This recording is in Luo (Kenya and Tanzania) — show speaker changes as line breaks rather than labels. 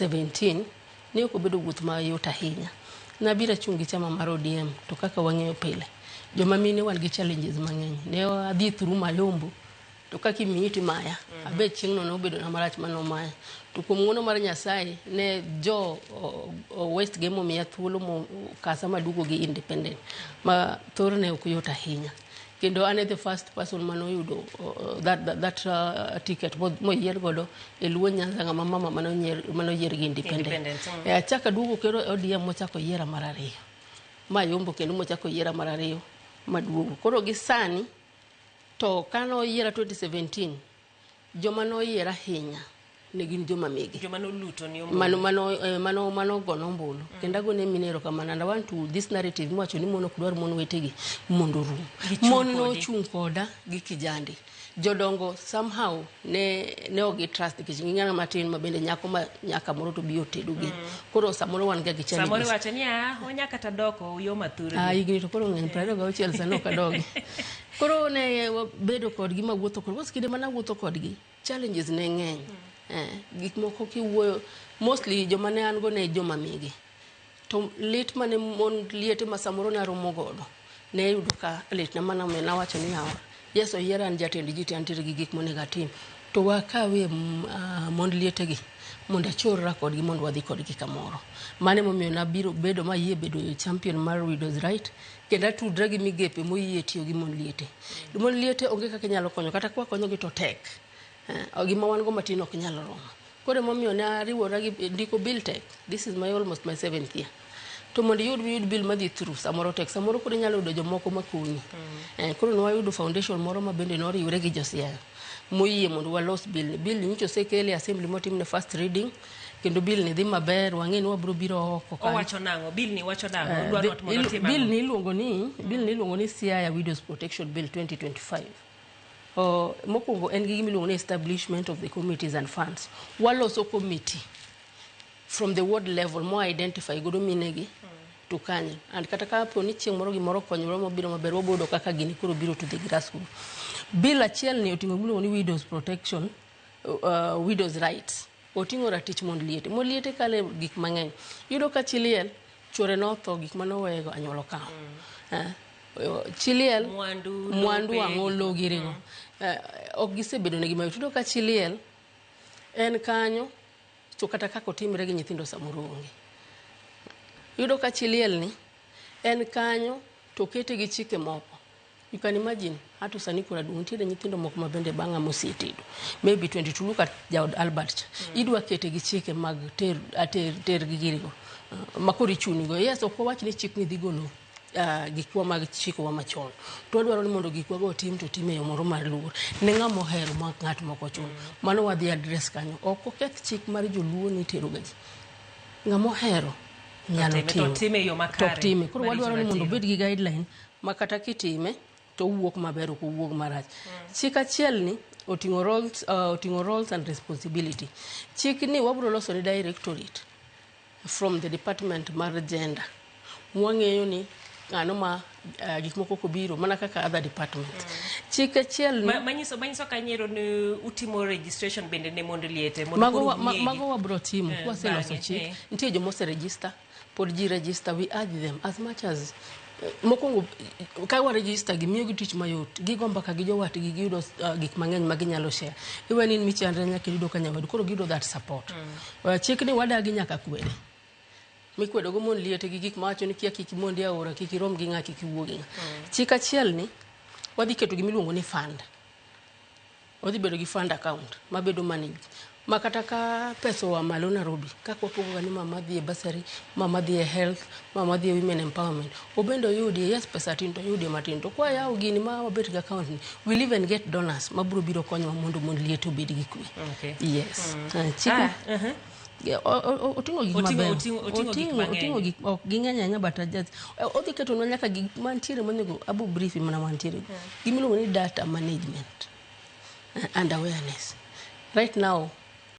17 ne ok obedo wuoth mayot ahinya. Nabiro chungi chama mar ODM to kaka wang'eyo pile. Joma mine wan gi challenges mang'eny. Ne adhi through Mayombo to kaka imiiti maya. Abe chieng'no ne obedo na marach mano maya. To kuom ng'wono mar Nyasaye ne jo West Gemo miya thuolo mo kasa madugo gi independent. Ma thorne ok yot ahinya. Kendo ane the first person mano yudo that ticket mo yier godo e Luo Nyanza ng'ama mama mano yier gi independent. Achaka duogo kero ODM mochako yiera mar ariyo. Mayombo kendo mochako yiera mar ariyo maduogo. Koro gi sani to kano yiera 2017 joma no yiera ahinya ne gin joma mege.
Joma no luto ni ombulu.
Mano gono ombulu. Kendo agone minero kamano. And I want to this narrative mwacho ni mono kudwar mono wetegi mondo rum. Mono chung koda gi kijandi. Jodongo somehow ne ogi trust nikech ng'ana matin mabende nyako ma nyaka moro to biyo tedugi. Koro samoro wan ga gi challenges.
Samoro wacho ni onyaka tadoko yo mathuru.
Igni to koro ng'eny 26 sano kadogi. Koro ne bedo kodgi ma wuotho kod kinde mana wuotho kodgi challenges ne ng'eny. Gik moko kiwuoyo mostly joma ne an go ne joma migi. To lit mane mon liete ma samoro na romo godo ne yudo ka lit na mana me na wacho ni yawa. Yeso yiera an jatend ji antere gi gik monego atim. To wakawe mon liete gi mondo achorra kodgi mondo wadhi kodgi kamoro. Mane momiyo na biro bedo ma yie bedo champion mar Widows Right kendo atudra gi migepe moyie tiyo gi mon liete. Mon liete onge kaka nyalo konyo kata kwa konyo gi to tek. Gima wan go matin ok nyalo romo. Koro momiyo na riwora gi ndiko bill tech. This is almost my 7th year. To mondo yud bill madhi through samoro tek samoro koro nyalo yudo jomoko makonyi. Koro no wayudo foundation moro ma bende no riwre gi josiaya. Moyie mondo walos bill. Bill nyicho sekele assembly motim ne first reading. Kendo bill ni dhi maber wang'e ni wabro biro oko
kan. Owacho nango bill ni wacho nango dwaro mondo tim.
Bill ni iluongo ni Siaya Widows Protection Bill 2025. Mokwongo en gi gimiluongo ni establishment of the committees and funds. Waloso committee from the ward level mo identify godo minegi to kanyo. And kata kapo ni chieng' moro gimoro konyore mobiro maber wabodo kaka gini koro biro to the grassroots. Bill achiel ni oting'o gimiluongo ni Widows Protection, Widows Rights. Oting'o ratich mond liete. Mond liete kale gik mang'eny. Yudo ka chiliel chwore no tho gik manowego anyuolo kawo. Chiliel mwandu ang'olo girigo. Ok gisebedo ne gima yudo ka chiliel en kanyo to kata kako timre gi nyithindo samoro onge. Yudo ka chiliel ni en kanyo to kete gi chike moko. You can imagine hatu sani kuna nitiere nyithindo moko mabende bang'a mosietedo. Maybe 22 look at Jaod Albert. Idwa kete gi chike mag ter gi girigo. Makori chunigo. Yes, ok wach ni chik ni dhi golo gikwa mag chiko machon. To dwaro ni mondo gikwa go tim to time yo moro mar luor. Ne ng'amo hero ma ng'at moko chon. Mano wadhi address kanyo. Ok oketh chik mar joluo ni tero gaji. Ng'amo hero nyalo
time yo makare.
To time. Koro wadwaro ni mondo bed gi guideline makata kitime to wuok maber ok wuok marach. Chik achiel ni oting'o roles and responsibility. Chik ni wabro loso ni directorate from the department mar gender. Mwang'eyo ni ano ma gik moko kobiro mana kaka other departments. Chik achiel ni
manyiso kanyero ni utimo registration bende ne mondo liete
mago wabro timo kwaseloso chik. Nitie jomo se register pod ji register. We urge them as much as mokongo ka wa register gi miyo gi tich mayot gigomba ka gi jowatgi giyudo gik mang'eny ma ginyalo share. Iweni in michandre nyaka yudo kanyawadu koro giyudo that support. Chik ni wadagi nyaka kwede. Mikwedo go mon liete gi gik mawacho ni kia kiki mondi aora kiki rom gi ng'a kiki wuogi ng'a. Chik achiel ni wadhi keto gimiluongo ni fund. Wadhi bedo gi fund account mabedo managed. Makata ka pesa wa malo Nairobi kako pogo ni mama dhi e basari, mama dhi e health, mama dhi e women empowerment. Obendo yudi yes pesa tin to yudi matin to kwa yawo gini ma wabet gi account ni we'll even get donors mabiro biro konyo mondo liete obed gi kwe.
Okay.
Yes. Chika otingo gik maber. Otingo gik ok ging'eny but just odhi keto no nyaka gik mantiere monego abu brief mana mantiere. Gimiluongo ni data management and awareness. Right now